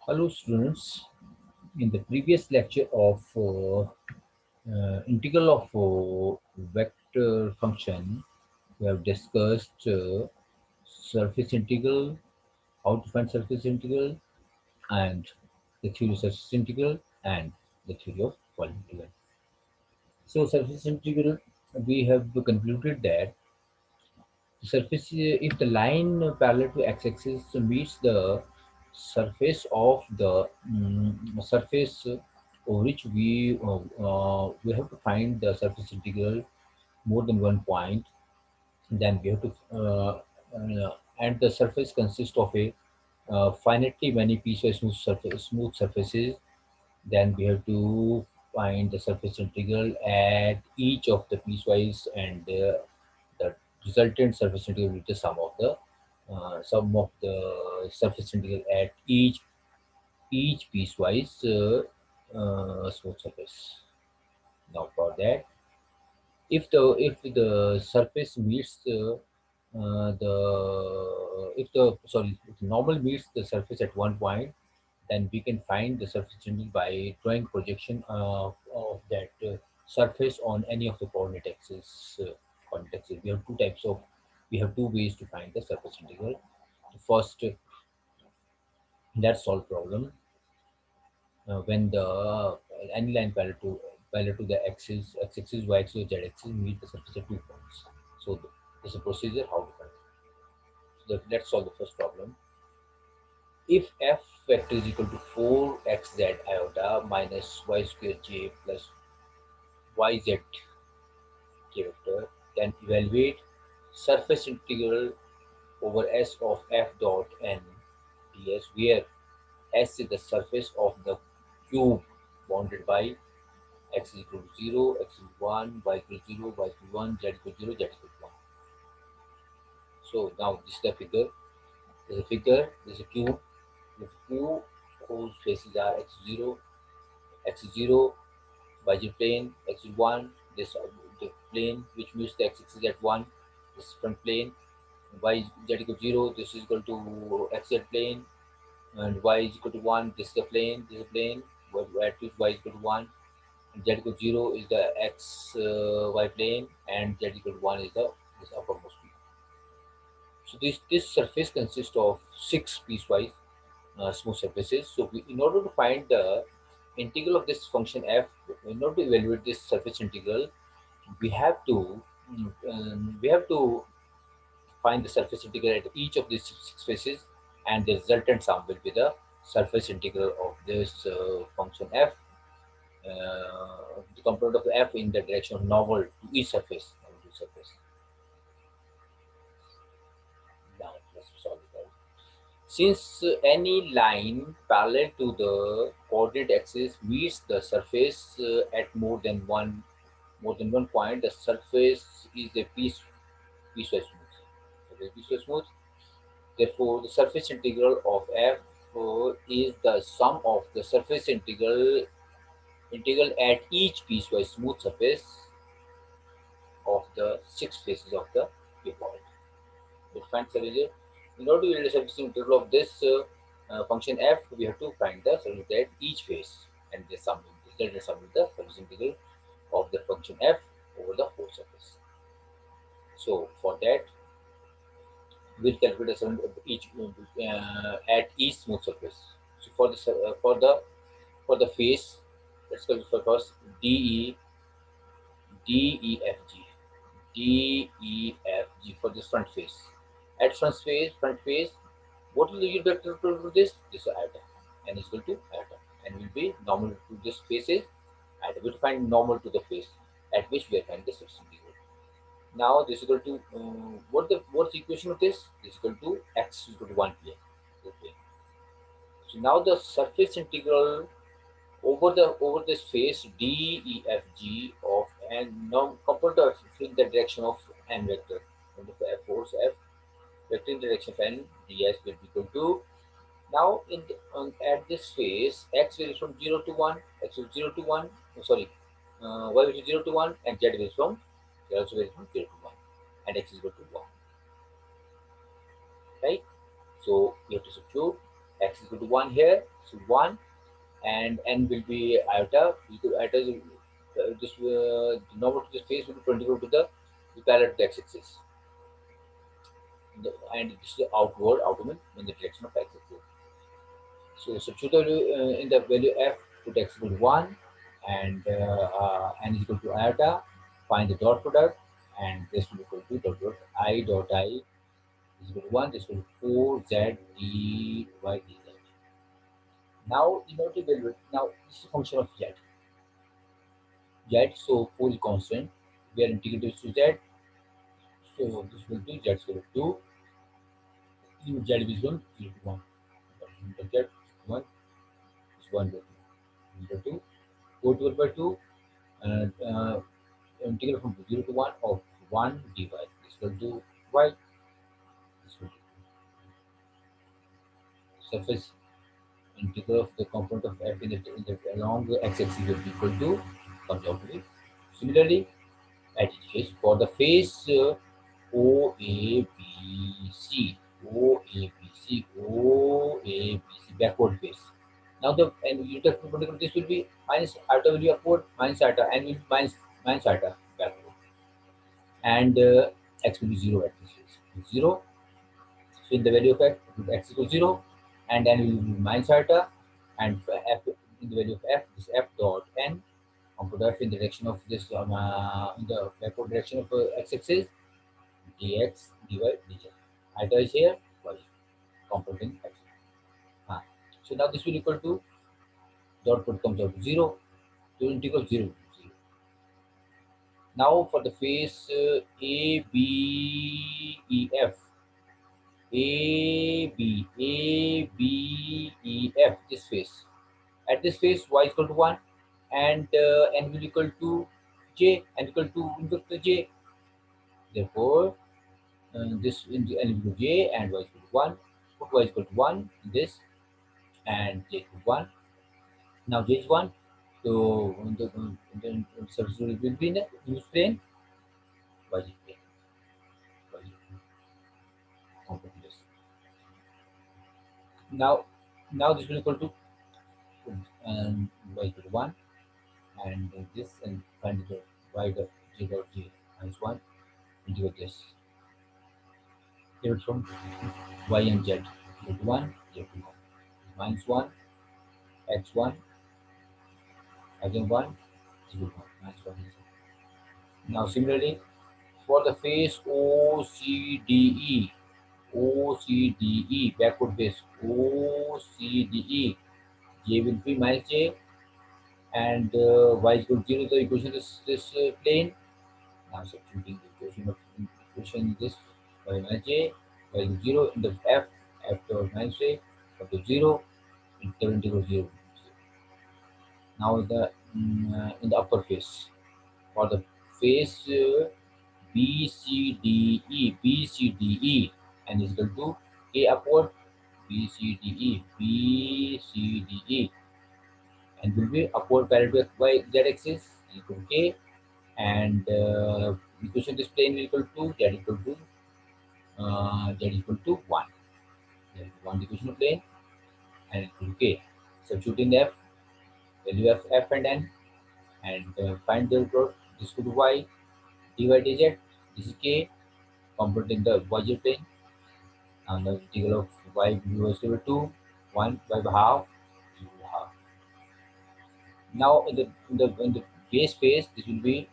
Hello students, in the previous lecture of integral of vector function, we have discussed surface integral, how to find surface integral, and the theory of surface integral, and the theory of volume integral. So surface integral, we have concluded that the surface, if the line parallel to x-axis meets the surface of the surface over which we have to find the surface integral more than one point, then we have to and the surface consists of a finitely many piecewise smooth surfaces, then we have to find the surface integral at each of the piecewise, and the resultant surface integral will be the sum of the surface integral at each piecewise smooth surface. Now for that, if the surface meets the if the sorry if the normal meets the surface at one point, then we can find the surface integral by drawing projection of that surface on any of the coordinate axes. We have two ways to find the surface integral. First, let's solve problem when the any line parallel to the x axis, y axis, or z axis meet the surface at 2 points. So there's a procedure how to find it. So let's solve the first problem. If f vector is equal to 4xz iota minus y square j plus yz k vector, then evaluate surface integral over s of f dot n ds, where s is the surface of the cube bounded by x is equal to 0, x is 1, y equal to 0, y equal to 1, z equal to 0, z equal to 1. So now this is the figure. There's a cube. The cube whose faces are x is 0, y is plane, x is 1, this the plane which meets the x-axis at 1, this front plane, y z equal to 0, this is equal to xz plane, and y is equal to 1, this is the plane, at which y is equal to 1, and z equal to 0 is the x y plane, and z equal to 1 is the this uppermost view. So this surface consists of six piecewise smooth surfaces. So in order to find the integral of this function f, in order to evaluate this surface integral, we have to we have to find the surface integral at each of these six faces, and the resultant sum will be the surface integral of this function f, the component of f in the direction of normal to each surface. Now let's solve it out. Since any line parallel to the coordinate axis meets the surface at more than one point, the surface is a piecewise smooth. Piecewise smooth. Therefore, the surface integral of f is the sum of the surface integral at each piecewise smooth surface of the six faces of the cuboid. It finds the result. In order to get the surface integral of this function f, we have to find the surface at each face, and the sum is the surface integral of the function f over the whole surface. So for that, we'll calculate the surface of each at each smooth surface. So for the face, let's calculate for first d e f g d e f g for this front face. At front face, what will the unit vector to this? This iota. N is equal to iota. And will be normal to this faces. Iota. We'll find normal to the face at which we are finding the surface integral. Now this is equal to what's the equation of this? This is equal to x is equal to 1 plane. Okay. So now the surface integral over this face d e f g of n, now component of in the direction of n vector. And the force f vector in the direction of n ds will be equal to, now at this phase, x varies from 0 to 1, x is 0 to 1, y varies 0 to 1, and z varies from 0 to 1, and x is equal to 1, right? So we have to substitute x is equal to 1 here, so 1, and n will be iota. Iota is this the normal to this face will be 24 to the parallel to the x-axis, and this is the outward in the direction of x-axis. So substitute the value in the value f, put x equal to 1, and n is equal to iota. Find the dot product, and this will be equal to dot I is equal to 1. This will be 4z dy dz. Now in order to evaluate, now this is a function of z. Z, so 4 is constant. We are integrating to z, so this will be z is equal to 2. Z is equal to 1. Z 1 is 1 by 2. 2. 4 divided by 2, and integral from 0 to 1 of 1 dy is equal to y is equal to surface integral of the component of f in the along the x-axis will be equal to, comes out to be. Similarly, at each face, for the face OABC, OABC, OABC, backward face. Now the and unit of perpendicular this will be minus iota will be upward, minus iota, and will be minus iota backward, and x will be 0 at this face. 0. So in the value of x equals 0, and then we will be minus iota, and f in the value of f is f dot n, put f in the direction of this in the backward direction of x-axis, dx dy dz. Iota is here, y component x. So now this will equal to dot product comes out to 0, so integral 0 to 0. Now for the face A B E F, A B E F, this face. At this face, y is equal to 1, and n will equal to j, n equal to j. Therefore, this n equal to j and y is equal to 1. Put y is equal to 1 in this, and j equal to 1. Now j is 1. So the substitute will be in the use plane, y is plane, y is component this. Now, this will equal to y equal to 1, and this, and find the y dot j dot j minus 1 into this. Here from y and z equal to 1, z to 1, minus 1, x1, again 1, 0, 1, minus 1 is 1. Now similarly, for the face OCDE, OCDE, backward face, OCDE, j will be minus j, and y is equal to 0, the equation is this plane. Now substituting the equation this y minus j, y is 0 in the f, dot minus j, equal to 0, integral 0. Now in the upper face, for the face BCDE, BCDE, and is equal to a upward, BCDE, BCDE, and will be upward parallel by z axis equal to k, and equation this plane will equal to z equal to 1. There is one equation plane, and equal to k. Substituting f, value of f and n, and find the product. This equal to y dy dz. This is k, component in the yz plane. And the integral of y is equal to 1 by half, 0 half. Now in the base phase, this will be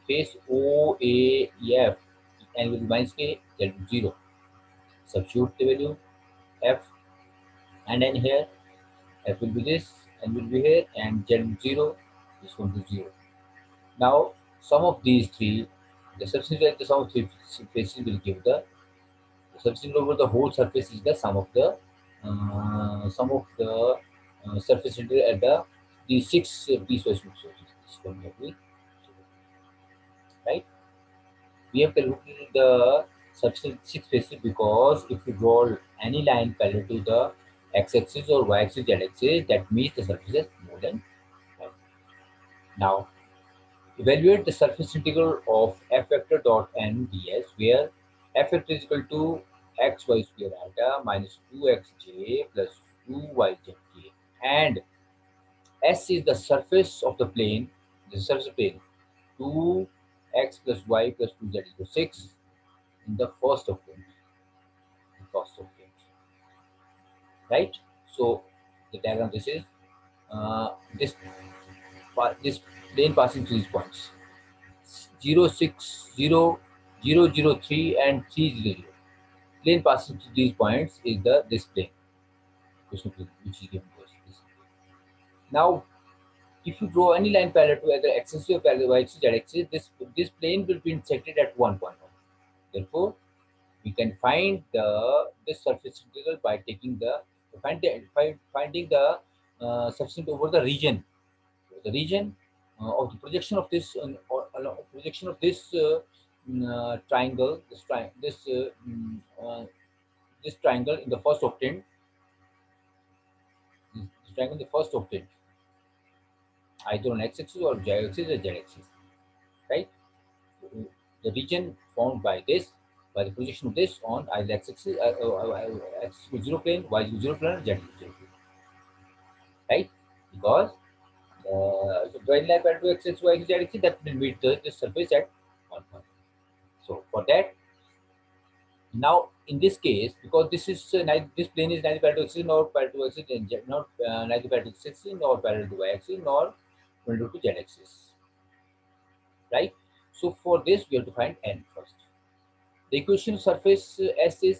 phase OAF, and with minus k, z will be 0. Substitute the value f and n here. F will be this, n will be here, and z will be 0. This will be 0. Now sum of these three, the substance at the sum of three faces will give the substance over the whole surface is the surface integral at the six piecewise sources. This one we have to, right? We have calculated the substance six faces because if you draw any line parallel to the x-axis or y-axis, z-axis, that means the surface is more than 1. Now evaluate the surface integral of f vector dot n ds, where f vector is equal to xy square iota minus 2xj plus 2yzk, and S is the surface of the plane, the surface of the plane, 2x plus y plus 2z equals 6 in the first octave, right? So the diagram this is this this plane passing through these points 0, 6, 0, 0, 0, 3 and 300. Plane passing through these points is the this plane, question plane, which is given to us. Now, if you draw any line parallel to either x-axis or parallel y-axis, z-axis, this plane will be intersected at one point. Therefore, we can find this surface integral by taking finding the surface integral over the region of the projection of this projection of this triangle, this triangle in the first octave, this triangle in the first octave, either on x-axis or y-axis or z-axis, right? The region formed by by the projection of this on either x-axis, x equals 0 plane, y equals 0 plane, z equals 0 plane, right? Because so drawing line parallel to x-axis, y axis, z axis, that will meet the surface at one point. So for that, now in this case, because this plane is neither parallel to x-axis nor parallel to x-axis, not neither parallel to x-axis nor parallel to y-axis nor parallel to z-axis, right? So for this, we have to find n first. The equation surface S is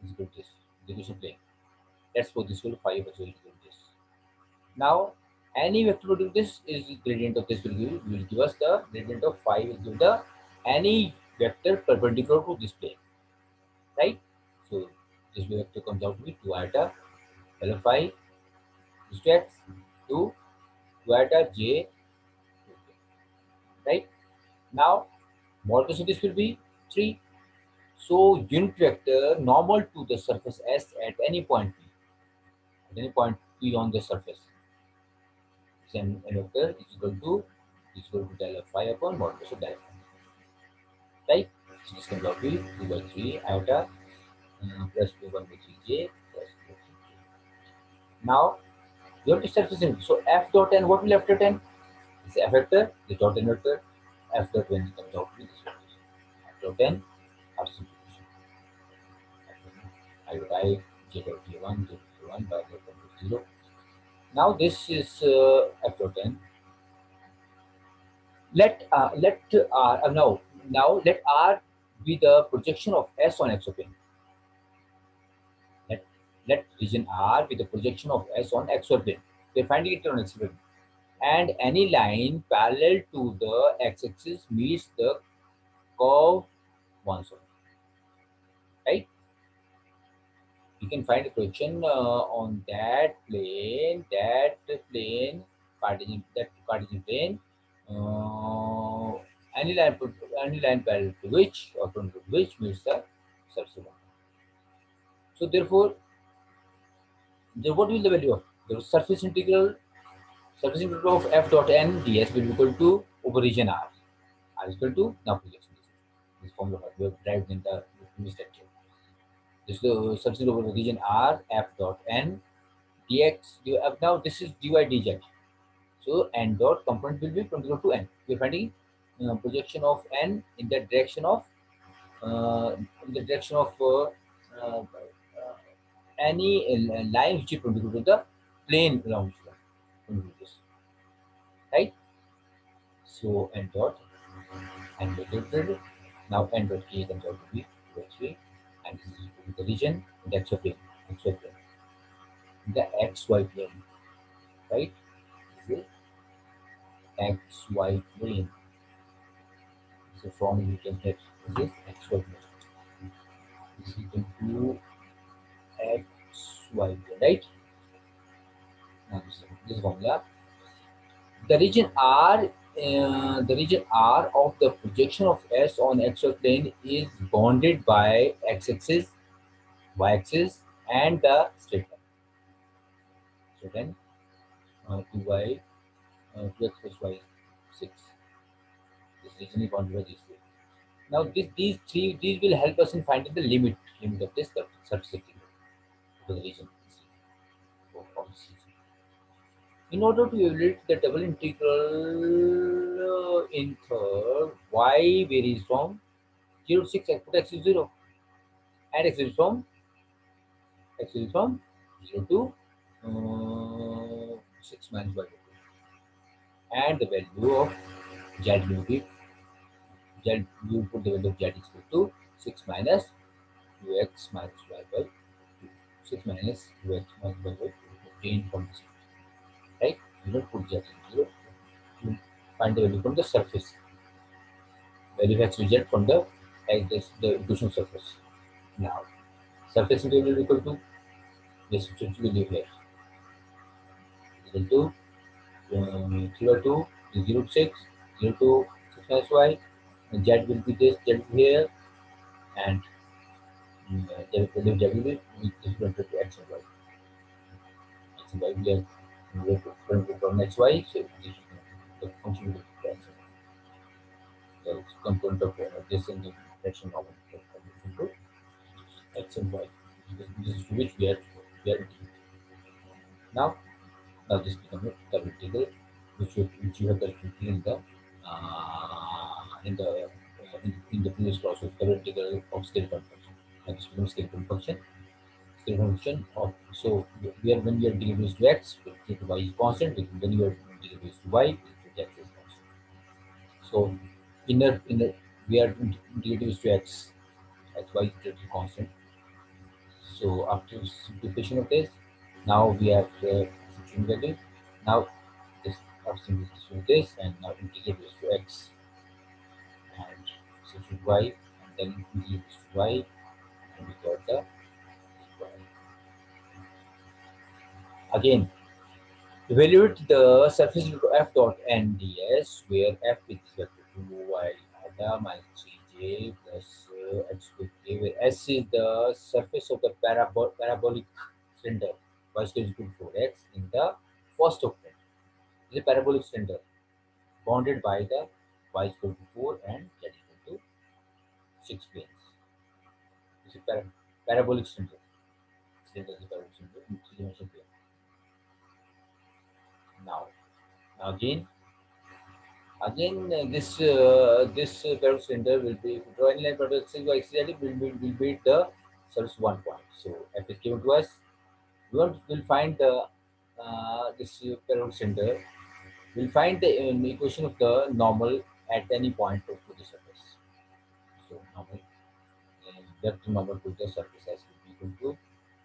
equal to this, the equation plane. Let's suppose this will 5 as well equal to this. Now, any vector to do this is gradient of this will give us the gradient of 5 will give the any vector perpendicular to this plane, right? So this vector comes out to be 2 iota L 5 is to x 2 iota j, right? Now, modulus of this will be 3. So unit vector normal to the surface S at any point P, on the surface, then n vector is equal to del of phi upon modulus of del phi, right? So this comes out to be 2 by 3 iota plus 2 by 3 j plus 2 by 3 j. Now you have to start this in. So f dot n, what will f dot n? It's f vector, the dot n vector, f dot n comes out to be this vector. F dot n, our simplification. I would write j dot j1, j1 by j dot 0. Now this is f dot n. Let R now let R be the projection of S on x plane. Let let region R be the projection of S on xy plane. We're finding it on xy plane. And any line parallel to the x-axis meets the curve once only. Right? You can find a projection on that plane, Cartesian plane. Uh, any line parallel to which or from which meets the surface. So therefore, what will the value of the surface integral of f dot n ds will be equal to over region R. R is equal to now projection. This formula we have derived in the previous lecture. This is the surface integral over region R f dot n dx. Now this is dy dz. So n dot component will be from 0 to n. We are finding projection of n in the direction of uh, uh, any line which is perpendicular to the plane along which we are right? So n dot dot now n dot k comes out to be 3, and this is equal to the region in the xy plane, the xy plane, right? This is xy plane. So from you can get this is xy plane. This is equal to xy plane, right? Now this formula. The region R of the projection of S on xy plane is bounded by x-axis, y-axis, and the straight line. So then 2y, 2x plus y, 6. This region is bounded by these three. Now these will help us in finding the limit of this surface integral. to the region C, of C. In order to evaluate the double integral in third, y varies from 0 to 6, put x is 0, and x is from 0 to 6 minus y, and the value of z will be z. You put the value of z is equal to 6 minus 2x minus y by 2. 6 minus 2x minus y by 2. Obtained from this, right? You don't put z in 0. You find the value from the surface. Value of x we get from the equation surface. Now, surface integral equal to this value here equal to 3 by 2 is 0 to 6, 0 to 6 minus y, and z will be this, z will be here, and z will be this is going to x and y. X and y we are going to from x y, so this is the function will be x and y. The component of this in the direction of x and y. This is which we are now. Now this becomes a double integral, which you have calculated in the previous class of double integral of skeleton function. Now this becomes skeleton function. Skeleton function of, so we are, when we are integrating to x, to y is constant. When you are integrating to y, x is constant. So inner we are integrating to x, y is constant. So after simplification of this, now we have substituting value. Now this substitute this, and now integrate this to x, and substitute y, and then integrate this to y, and we got the y. Again, evaluate the surface equal to f dot n ds, where f is equal to 2y iota minus 3j plus x with k, where s is the surface of the parabolic cylinder, y is equal to 4x in the first octet. It is a parabolic cylinder bounded by the y is equal to 4 and z is equal to 6 planes. This is parabolic cylinder. Cylinder is a parabolic cylinder in three-dimensional plane. Now, again, this parabolic cylinder will be, draw any line parabolic cylinder exactly will be the surface 1 point. So f is given to us. We'll find the this parabolic cylinder. We'll find the equation of the normal at any point of the surface. So normal, vector normal to the surface as will be equal to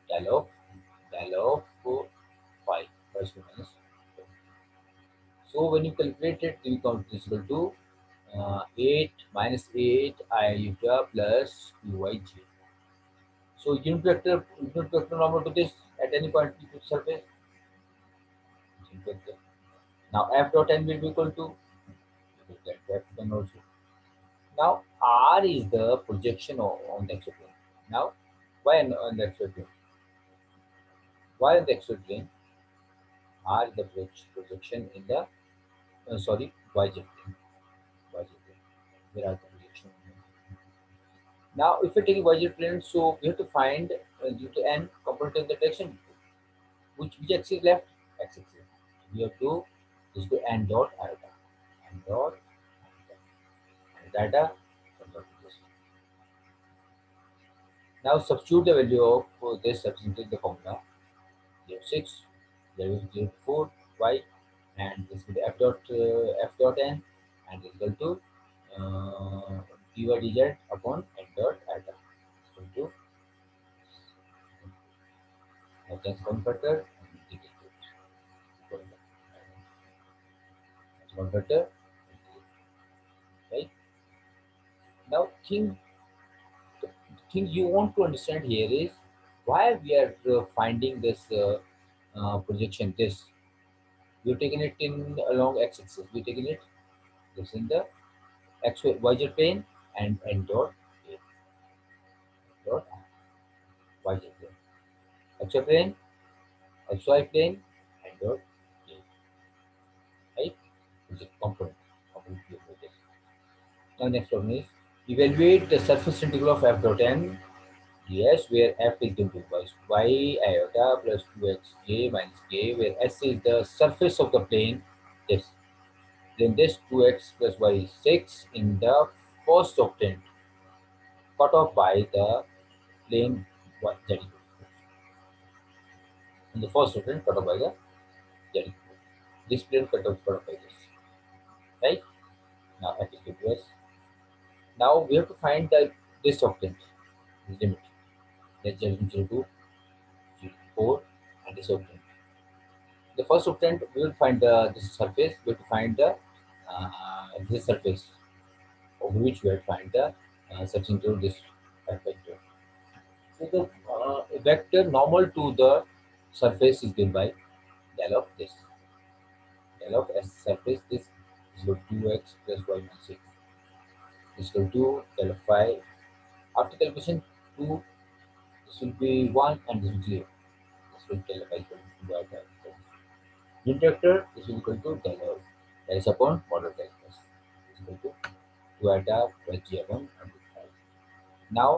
del of phi plus minus. So when you calculate it, you come this equal to 8 minus 8 iota plus qij. So unit vector normal to this at any point to the surface. Now f dot n will be equal to f then also. Now r is the projection on the xy plane. Now why on the xy plane? Why on the xy plane? R is the projection in the sorry, yz plane. Yz plane. Where are the projection? Now, if we take yz plane, so we have to find due to n component in the direction. Which axis is left? X axis. We have to is to n dot iota. N dot iota. Now substitute the value of this, substitute the formula. 6, there is 4 y, and this will be f dot n, and is equal to dy dz upon n dot iota equal to Laplace converter converter, right? Now thing you want to understand here is why we are finding this projection. This we've taken it in along x-axis. We've taken it this in the x y z plane and n dot a dot y z plane. Xy plane, xy plane, n dot a. Right? Is a component of this. Now next one is evaluate the surface integral of f dot n Yes, where f is going to be y iota plus 2xj minus k, where s is the surface of the plane. Yes, then this 2x plus y is 6 in the first octant, cut off by the plane z equal to. In the first octant, cut off by the z equal to. This plane cut off by this. Right? Now f is equal to s. Now we have to find the this octant, this limit. Let's z is 0 to 0 to 4 and this octant. The first octant we will find the this surface. We have to find the this surface over which we have to find the section to this vector. So the vector normal to the surface is given by del of this. Del of S surface this is equal to 2x plus y minus 6 is equal to del of phi. After calculation 2, this will be 1 and this will be 0. This will del of phi equal to 2 by unit vector is equal to del of that is upon model calculus is equal to 2 iota plus g upon under 5. Now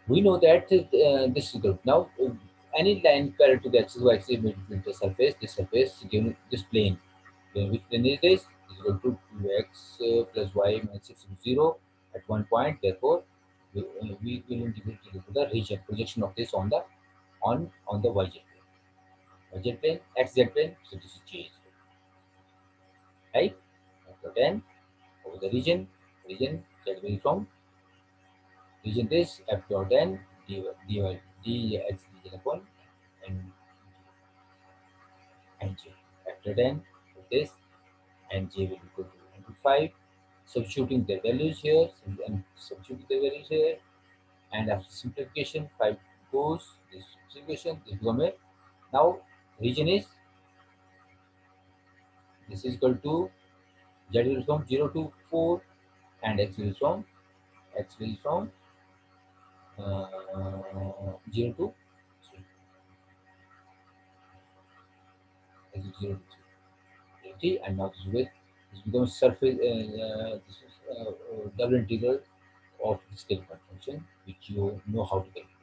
we know that this is good. Now, any line parallel to the axis y axis between the surface, this surface given this plane. Then which plane is this? Is equal to 2x plus y minus 6 is 0 at one point. Therefore, we will integrate it to the region projection of this on the on the yz plane, xz plane. So this is changed, right? After then over the region that will from region this f dot n dx region upon and j. After then this and j will equal to 5. Substituting the values here and substituting the values here, and after simplification 5 goes this simplification this become a now region is this is equal to z will from 0 to 4 and x will from 0 to 3. X is 0 to 3 and now this becomes surface this is double integral of the scale function which you know how to calculate.